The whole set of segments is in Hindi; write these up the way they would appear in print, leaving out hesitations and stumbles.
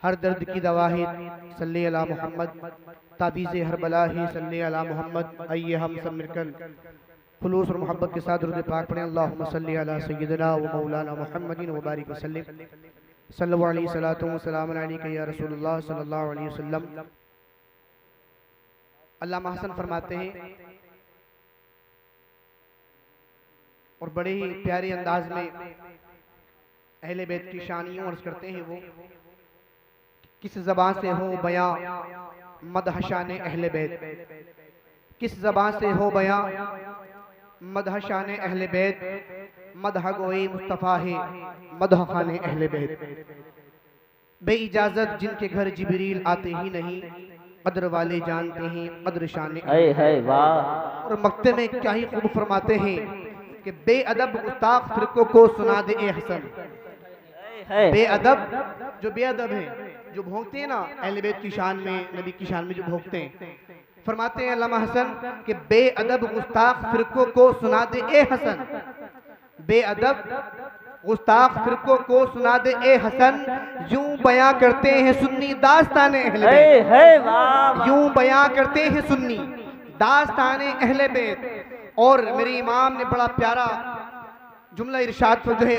हर दर्द की दवा है सल्ले अला मोहम्मद, ताबीज़ हर बला है सल्ले अला मोहम्मद। आइए हम सब मिलकर खुलूस और मोहब्बत के साथ दुरूद पाक पढ़ें। अल्लाहुम्मा सल्ली अला सय्यिदना व मौलाना मुहम्मदिन व बारिक वसल्लिम सल्लल्लाहु अलैहि सलातो व सलाम अलैका या रसूलुल्लाह सल्लल्लाहु अलैहि वसल्लम। अल्लामा हसन फरमाते हैं और बड़े ही प्यारे अंदाज में अहले बैत की शानियों अर्ज करते हैं वो, किस ज़बान से हो बयां मदह शान अहले बैत, किस ज़बान से हो बयां मदह शान अहले बैत, मदह गोए मुस्तफ़ा है मदह खाने अहले बैत। बे इजाज़त जिनके घर जिब्रील आते ही नहीं, कद्र वाले जानते हैं कद्र शान है। वाह। और मक्ते में क्या ही खूब फरमाते हैं कि बेअदब गुस्ताख फिरकों को सुना दे ए हसन। बेअदब जो बेअदब है, जो भोंकते हैं ना अहले बैत की शान में, नबी की शान में जो भोंकते हैं, फरमाते हैं अल्लामा हसन कि बेअदब गुस्ताख फिरकों को सुना दे ए हसन। बेअदब गुस्ताख फिरकों को सुना दे ए हसन, यूं बयां करते हैं सुन्नी दास्ताने अहले बैत, यूं बयां करते हैं सुन्नी दास्ताने अहले बैत। और मेरे इमाम ने बड़ा प्यारा जुमला इरशाद पर जो है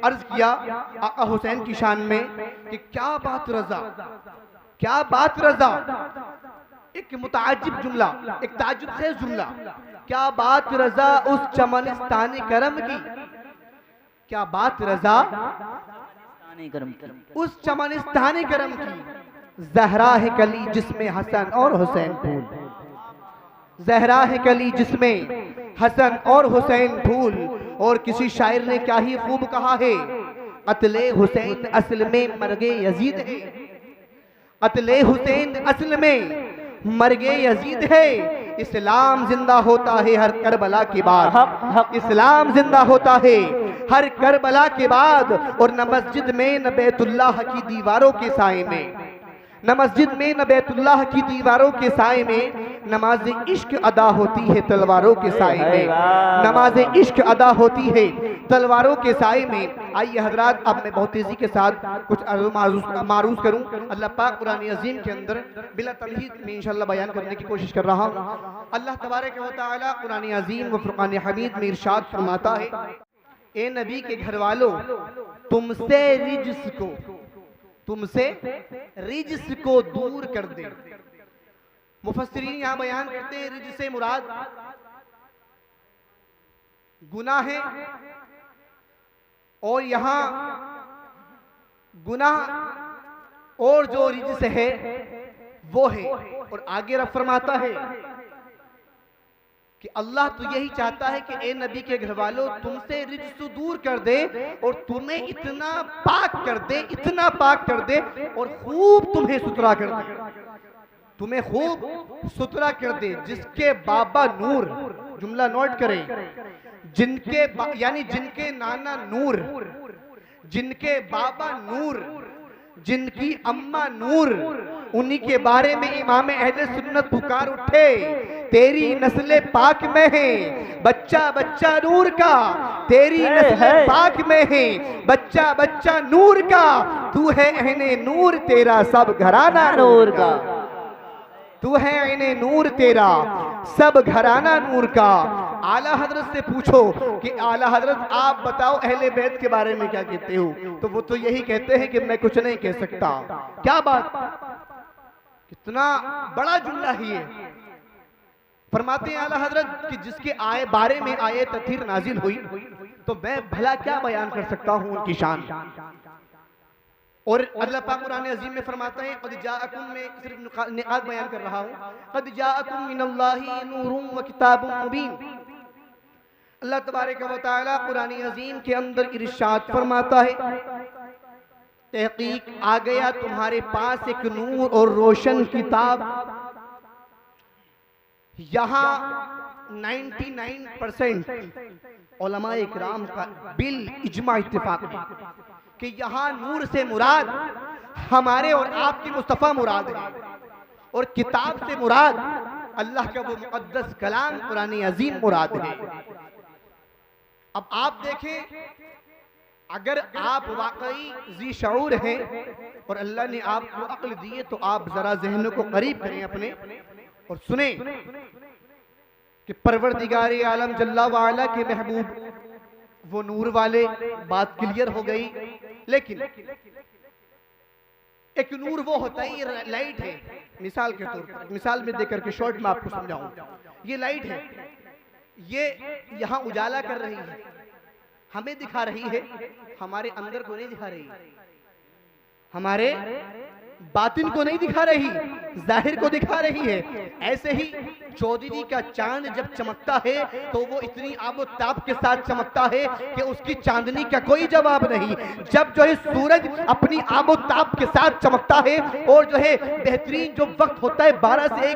अर्ज किया आका हुसैन की शान में कि क्या बात रजा, क्या बात रजा। एक मुताजिब जुमला, एक ताजुब से जुमला, क्या बात रजा उस चमनिस्तान करम की, क्या बात रजा उस चमनिस्तान करम की। ज़हरा है कली जिसमें हसन और हुसैन फूल, ज़हरा है कली जिसमें हसन और हुसैन फूल। और किसी शायर ने क्या ही खूब कहा है, कत्ले हुसैन असल में मरगे यजीद है, कत्ले हुसैन असल में मरगे यजीद है। इस्लाम जिंदा होता है हर करबला के बाद, इस्लाम जिंदा होता है हर करबला के बाद। और न मस्जिद में न बैतुल्लाह की दीवारों के साए में, न मस्जिद में न बैतुल्लाह की दीवारों के साए में नमाज इश्क अदा होती है तलवारों के साए में, नमाज इश्क अदा होती है तलवारों के साए में। आइए हजरात, अब मैं बहुत तेजी के साथ कुछ मारूज करूं। अल्लाह पाक कुरान अजीम के अंदर बिला तमहीद में इंशाअल्लाह बयान करने की कोशिश कर रहा हूं। अल्लाह तबारक व तआला कुरान अजीम व फुरकान हमीद में इरशाद फरमाता है, ए नबी के घर वालों, तुमसे रिज्स को, तुमसे रिज्स को दूर कर दे। मुफस्सिरीन यहाँ बयान करते हैं रिज्स से मुराद गुनाह है, और यहाँ गुनाह और जो रिज्स है वो है। और आगे रब फरमाता है कि अल्लाह तो यही चाहता है कि ए नबी के घर वालों, तुमसे रिज्स दूर कर दे और तुम्हें इतना पाक कर दे, इतना पाक कर दे और खूब तुम्हें सुथरा कर दे, तुम्हें खूब सुथरा कर दे। जिसके बाबा नूर, जुमला नोट करें, जिनके यानी जिनके नाना नूर, जिनके बाबा नूर, जिनकी अम्मा नूर, उन्हीं के बारे में इमाम अहले सुन्नत पुकार उठे, तेरी नस्ल पाक में है बच्चा बच्चा नूर का, तेरी नस्ल पाक में है बच्चा बच्चा नूर का। तू है अहले नूर, तेरा सब घराना नूर का, तू है अहले नूर, तेरा सब घराना नूर का। आला हजरत से पूछो कि आला हजरत आप बताओ अहले बैत के बारे में क्या कहते हो, तो वो तो यही कहते हैं कि मैं कुछ नहीं कह सकता। क्या बात, कितना बड़ा जुमला ही है। फरमाते हैं आला हजरत कि जिसके आए बारे में आए तथीर नाजिल हुई, तो मैं भला क्या बयान कर सकता हूं उनकी शान। और अल्लाह पाक कुरान अजीम में फरमाता है, क़द जाअकुम, में सिर्फ निकात बयान कर रहा हूं, क़द जाअकुम मिनल्लाहि नूरुम व किताबुम मुबीन। अल्लाह तबारक व तआला कुरान अजीम के अंदर इरशाद फरमाता है, तहकीक आ गया तुम्हारे पास एक नूर और रोशन किताब। यहाँ 99% उलमा इकराम का बिल इजमा इत्तिफाक है कि यहाँ नूर से मुराद हमारे और आपकी मुस्तफ़ा मुराद है, और किताब से मुराद अल्लाह का वो मुक़द्दस कलाम कुरान अजीम मुराद है। अब आप देखें, अगर आप वाकई जी शऊर हैं और अल्लाह ने आपको अक्ल दी है, तो आप जरा ज़हनों को करीब करें अपने और सुने कि परवरदिगार आलम जल्ला वाला के महबूब वो नूर वाले, बात क्लियर हो गई। लेकिन एक नूर वो होता है, ये लाइट है, मिसाल के तौर पर, मिसाल में देकर के शॉर्ट में आपको समझाऊं, ये लाइट है, ये यहां उजाला कर रही है, हमें दिखा रही है, हमारे अंदर को नहीं दिखा रही, हमारे बातिन को नहीं दिखा रही, जाहिर को दिखा रही है। ऐसे ही चौधरी का चांद जब चमकता है तो वो इतनी आबो ताप के साथ चमकता है कि उसकी चांदनी का कोई जवाब नहीं। जब जो है सूरज अपनी आबो ताप के साथ चमकता है और जो है बेहतरीन जो वक्त होता है 12 से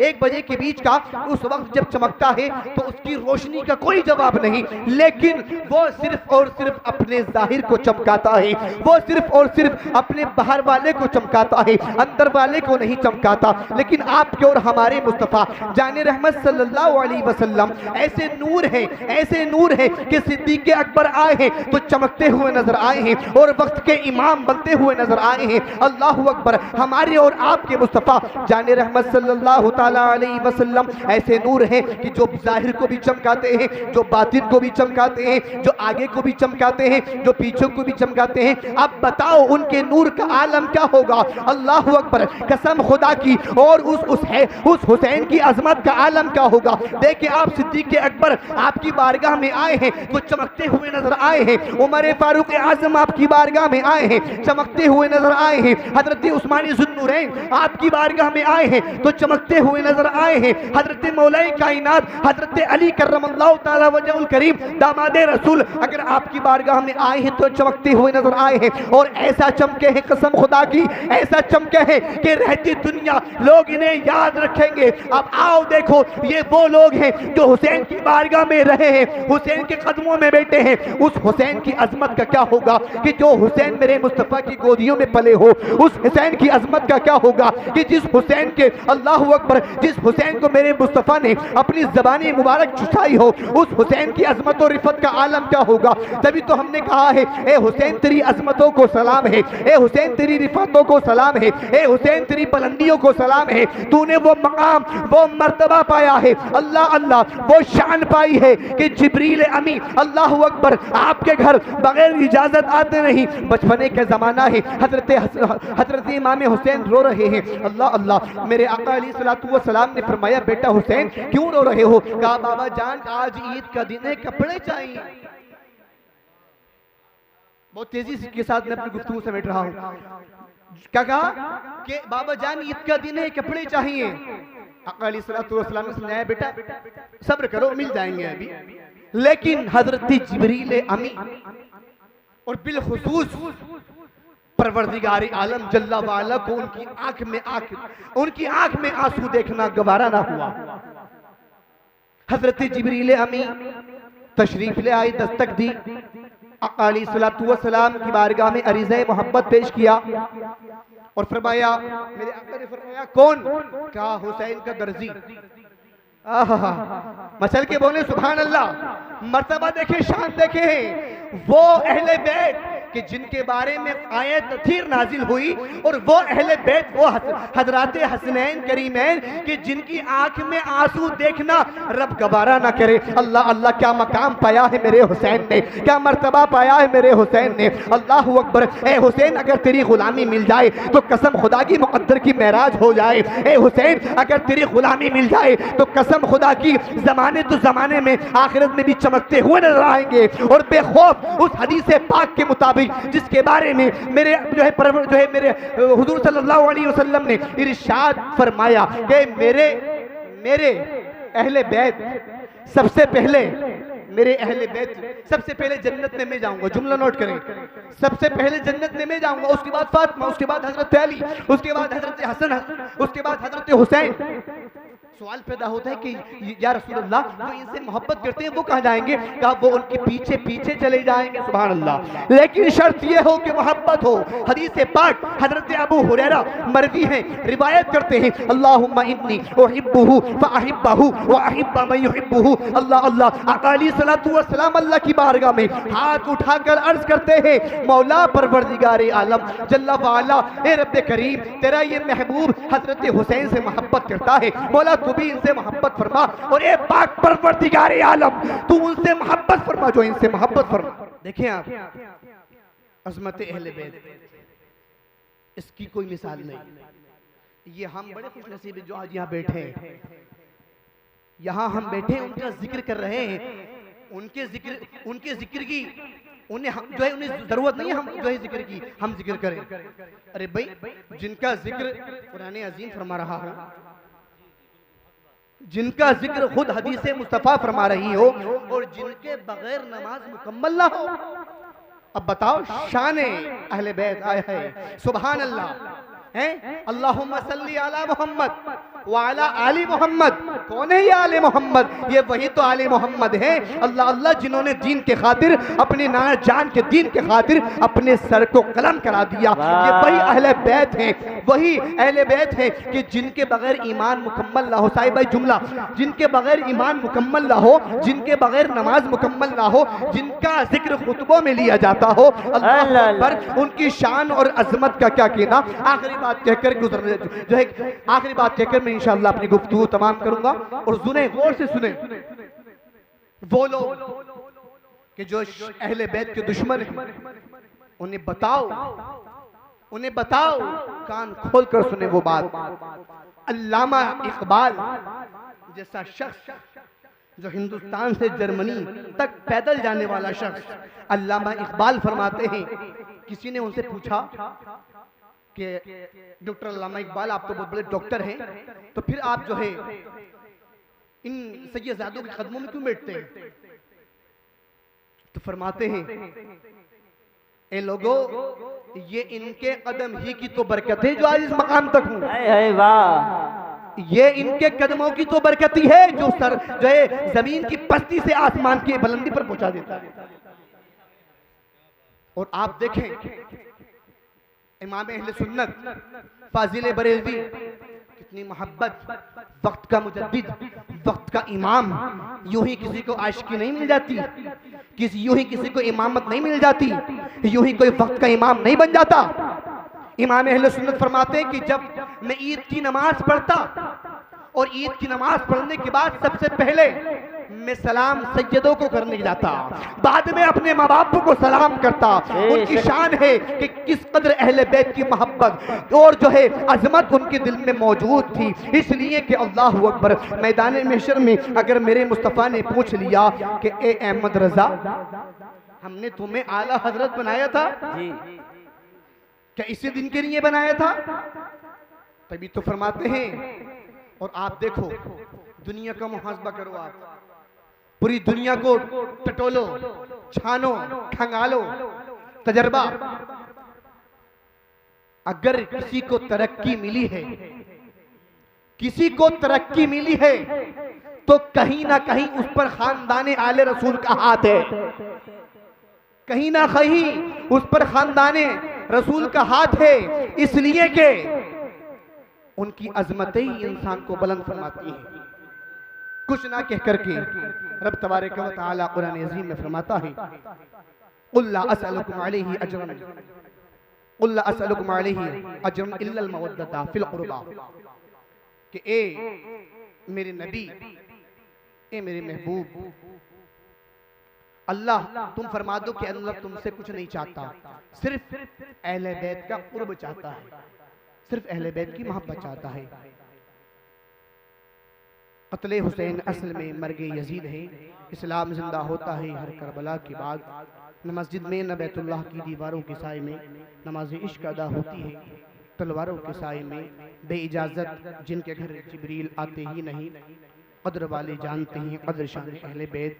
1 बजे के बीच का, उस वक्त जब चमकता है तो उसकी रोशनी का कोई जवाब नहीं, लेकिन वो सिर्फ और सिर्फ अपने जाहिर को चमकाता है, वो सिर्फ और सिर्फ अपने बाहर वाले को चमकाता है, अंदर वाले को नहीं चमकाता। लेकिन आपके और हमारे मुस्तफा जाने रहमत सल्लल्लाहु अलैहि वसल्लम ऐसे नूर है, ऐसे नूर है कि सिद्दीक़ अकबर आए हैं तो चमकते हुए नजर आए हैं और वक्त के इमाम बनते हुए नजर आए हैं। अल्लाहु अकबर। हमारे और आपके मुस्तफा जाने रहमत सल्लल्लाहु ताला अलैहि वसल्लम ऐसे नूर है कि जो जाहिर को भी चमकाते हैं, जो बातिन को भी चमकाते हैं, जो आगे को भी चमकाते हैं, जो पीछे को भी चमकाते हैं। अब बताओ उनके नूर का आलम क्या होगा। अल्लाहु अकबर। कसम खुदा की। और उस हुसैन की अजमत का आलम क्या होगा। देखिए आप सिद्दीक़ अकबर आपकी बारगाह में आए हैं तो चमकते हुए नजर आए हैं। उमर फारूक आजम आपकी बारगाह में आए हैं, चमकते हुए नजर आए हैं। हजरत उस्मानी ज़ुन्नुरैन आपकी बारगाह में आए हैं तो चमकते हुए नजर आए हैं। हजरत मौलाई कायनात हजरत अली करमल्लाहु ताला वजहुल करीम दामादे रसूल अगर आपकी बारगाह में आए हैं तो चमकते हुए नजर आए हैं। और ऐसा चमके हैं, कसम खुदा की ऐसा चमके हैं कि रहती दुनिया लोग इन्हें याद रखेंगे। अब आओ देखो, ये वो लोग हैं जो हुसैन की बारगाह में रहे हैं, हुसैन के कदमों में बैठे हैं। उस हुसैन की अजमत का क्या होगा कि जो हुसैन मेरे मुस्तफा की गोदियों में पले हो। उस हुसैन की अजमत का क्या होगा कि जिस हुसैन के, अल्लाहु अकबर, जिस हुसैन को मेरे मुस्तफा ने अपनी ज़बानी मुबारक चुसाई हो, उस हुसैन की अजमत और रिफत का आलम क्या होगा। तभी तो हमने कहा है, ए हुसैन तेरी अजमतों को सलाम है, ए हुसैन तेरी रिफतों को सलाम है, ए हुसैन तेरी बुलंदियों को सलाम है। तूने वो मकाम, वो मर्तबा पाया है, अल्लाह अल्लाह, वो शान पाई है कि जिब्रील अमी, अल्लाहु अकबर, आपके घर बगैर इजाजत आते नहीं। बचपने का जमाना है, हजरत इमाम हुसैन रो रहे हैं। अल्लाह अल्लाह। मेरे आका अलैहिस्सलातु वस्सलाम ने फरमाया, बेटा हुसैन क्यों रो रहे हो। कहा बाबा जान आज ईद का दिन है, कपड़े चाहिए। बहुत तेजी के साथ मैं अपनी गुफ्तगू समेट रहा हूँ। क्या कहा कि बाबा जान ईद का दिन है, कपड़े चाहिए। आका अलैहिस्सलातु वस्सलाम ने समझाया, बेटा सब्र करो, मिल जाएंगे अभी। लेकिन हजरत जिब्रील अमी और बिलखुसूस परवरदिगार आलम जल्ला वाला को उनकी आंख में आंसू देखना गवारा ना हुआ। हजरत जिब्रील अमी तशरीफ ले आई, दस्तक दी, आका अलैहिस्सलातु वस्सलाम की बारगाह में अरीज़े मोहब्बत पेश किया और फरमाया, मेरे आका ने फरमाया कौन। कहा हुसैन का दर्जी। मचल के बोले सुभान अल्लाह। मर्तबा देखे, शान देखे, वो अहले बैत कि जिनके बारे में आयत तथीर नाजिल हुई, और वो अहले बैत, वो हजरात हसनैन करीमैन कि जिनकी आंख में आंसू देखना रब गवारा ना करे। अल्लाह अल्लाह, क्या मकाम पाया है मेरे हुसैन ने, क्या मर्तबा पाया है मेरे हुसैन ने। अल्लाहु अकबर। ए हुसैन अगर तेरी गुलामी मिल जाए तो कसम खुदा की मुकद्दर की महराज हो जाए। ए हुसैन अगर तेरी गुलामी मिल जाए तो कसम खुदा की जमाने तो जमाने में आखिरत में भी चमकते हुए नजर आएंगे। और बेखौफ उस हदीस पाक के मुताबिक जिसके बारे में मेरे मेरे हुजूर सल्लल्लाहु अलैहि वसल्लम ने इरशाद फरमाया कि मेरे अहले बैत सबसे पहले, मेरे अहले बैत सबसे पहले जन्नत में मैं जाऊंगा। जुमला नोट करें, सबसे पहले जन्नत में मैं जाऊंगा, उसके बाद फातिमा, उसके बाद हजरत अली, उसके बाद हजरत हसन, उसके बाद हजरत हुसैन। सवाल पैदा होता है कि या रसूलल्लाह जो इनसे मोहब्बत करते हैं वो कहाँ जाएंगे? कहा वो उनके पीछे पीछे चले जाएंगे। सुभान अल्लाह। लेकिन शर्त ये हो कि मोहब्बत हो। हदीस पाक हजरत अबू हुरैरा मरवी हैं, रिवायत करते हैं, अल्लाहुम्मा इन्नी उहिब्बुहु फअहिब्बहु व अहिब्ब मन युहिब्बुहु। अल्लाह अल्लाह आका अलैहिस्सलातु वस्सलाम अल्लाह की बारगाह में हाथ उठाकर अर्ज करते हैं, मौला परवरदिगार आलम जल्ला वाला, ए रब्बे करीम, तेरा ये महबूब हजरत हुसैन से मोहब्बत करता है, मौला तू भी इनसे मोहब्बत फरमा, और ए पाक परवरदिगार आलम तू उनसे मोहब्बत फरमा जो इनसे मोहब्बत फरमा। देखिए आप, अज़मत अहले बैत, इसकी कोई मिसाल नहीं। ये हम बड़े खुश नसीब जो आज यहाँ बैठे हैं, यहाँ हम बैठे उनका जिक्र कर रहे हैं, उनके जिक्र की उन्हें जो है उन्हें जरूरत नहीं है हम जो है जिक्र की हम जिक्र करें। अरे भाई, जिनका जिक्र कुरान अजीम फरमा रहा है, जिनका जिक्र खुद हदीस मुस्तफ़ा फरमा रही हो, और जिनके बगैर नमाज मुकम्मल ना हो, अब बताओ शान अहले बैत आया है। सुभान अल्लाह है। अल्लाहुम्मा सल्ली अला मोहम्मद व अला आली मोहम्मद। कौन है ये आले मोहम्मद? ये वही तो आले मोहम्मद है, अल्लाह अल्लाह जिन्होंने दीन के खातिर, अपने नाना जान के दीन के खातिर अपने सर को कलम करा दिया। ये वही अहले बैत हैं, वही अहले बैत हैं कि जिनके बगैर ईमान मुकम्मल ना हो। साहिब भाई जुमला, जिनके बगैर ईमान मुकम्मल ना हो, जिनके बगैर नमाज मुकम्मल ना हो, जिनका जिक्र खुतबों में लिया जाता हो, अल्लाह अकबर, उनकी शान और अजमत का क्या कहना। आखिरी बात कहकर गुजरने जो है, आखिरी बात कहकर मैं इंशाअल्लाह अपनी गुफ्तगू तमाम करूंगा। और सुने, गौर से सुने, वो लोग कि जो अहले बैत के दुश्मन हैं, उन्हें बताओ, कान खोल कर सुने वो बात। अल्लामा इकबाल जैसा शख्स, जो हिंदुस्तान से जर्मनी तक पैदल जाने वाला शख्स, अल्लामा इकबाल फरमाते हैं, किसी ने उनसे पूछा कि डॉक्टर अल्लामा इकबाल, आप तो बहुत बड़े डॉक्टर हैं, तो फिर आप जो है इन सैयदजादों के कदमों में क्यों बैठते हैं? तो फरमाते हैं, ए लोगों, ये इनके कदम ही की तो बरकत है जो आज इस मकाम तक हूँ। वाह, ये इनके कदमों की तो बरकत ही है जो है जमीन की पस्ती से आसमान की बुलंदी पर पहुंचा देता है। और आप देखें, इमाम अहले सुन्नत फाजिल बरेलवी, कितनी मोहब्बत, वक्त का मुजद्दिद, वक्त का इमाम। यूं ही किसी को आशिकी नहीं मिल जाती, यूं ही किसी को इमामत नहीं मिल जाती, यूं ही कोई वक्त का इमाम नहीं बन जाता। इमाम अहले सुन्नत फरमाते हैं कि जब मैं ईद की नमाज पढ़ता, और ईद की नमाज पढ़ने के बाद सबसे पहले मैं सलाम सैयदों को करने जाता, बाद में अपने माँ बाप को सलाम करता। उनकी शान है कि किस कदर अहले बैत की मोहब्बत और जो है अजमत उनके दिल में मौजूद थी। इसलिए कि अल्लाहु अकबर, मैदान महशर में अगर मेरे मुस्तफ़ा ने पूछ लिया कि ए अहमद रजा, हमने तुम्हें आला हजरत बनाया था, क्या इसी दिन के लिए बनाया था? तभी तो फरमाते हैं, और आप देखो, दुनिया का मुहासबा करो, आप पूरी दुनिया को टटोलो, छानो, खंगालो, तजर्बा। अगर किसी को तरक्की मिली है, किसी को तरक्की मिली है, तो कहीं ना कहीं उस पर खानदाने आले रसूल का हाथ है, कहीं ना कहीं उस पर खानदाने रसूल का हाथ है। इसलिए कि उनकी अजमतें ही इंसान को बुलंद फरमाती हैं। कुछ ना कह करके रब तबारक व तआला कुरान अज़ीम में फरमाता है, क़ुल ला असअलुकुम अलैहि अजरन, क़ुल ला असअलुकुम अलैहि अजरन इल्लल मवद्दता फिल क़ुरबा, कि ए मेरे नबी, ए मेरे महबूब, अल्लाह तुम फरमा दो कि अल्लाह तुमसे कुछ नहीं चाहता, सिर्फ अहले बैत का क़ुर्ब चाहता है, सिर्फ अहले बैत की मोहब्बत चाहता है। क़त्ल हुसैन असल में मर्गे यजीद है। इस्लाम जिंदा होता है हर करबला के बाद, न मस्जिद में न बैतुल्लाह की दीवारों के साए में नमाज इश्क अदा होती है, तलवारों के साए में बेइजाज़त जिनके घर जिब्रील आते ही नहीं। कद्र वाले जानते हैं कद्र शान अहले बैत,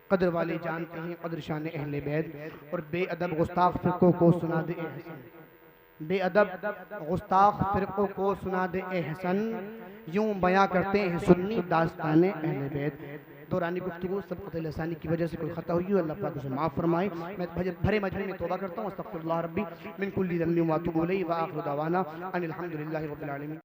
कद्र वाले जानते हैं कद्र शान अहले बैत, और बेअदब गुस्ताख फ़िरक़ों को सुना दे हसन, बेअदब गुस्ताख फ़िरक़ों को सुना दे ए हसन, यूं बयां करते हैं सुन्नी दास्ताने अहले बैत। दौरानी गुफ्तगू सब क़त्ल लसानी की वजह से कोई ख़ता हुई हो, अल्लाह पाक उसे माफ़ फरमाए। मैं भरे मजमे में तौबा करता हूँ, अस्तग़फ़िरुल्लाह रब्बी मिन कुल्ली ज़ंबिन व अतूबु इलैहि व आखिरु दअवाना अनिल हम्दुलिल्लाहि रब्बिल आलमीन।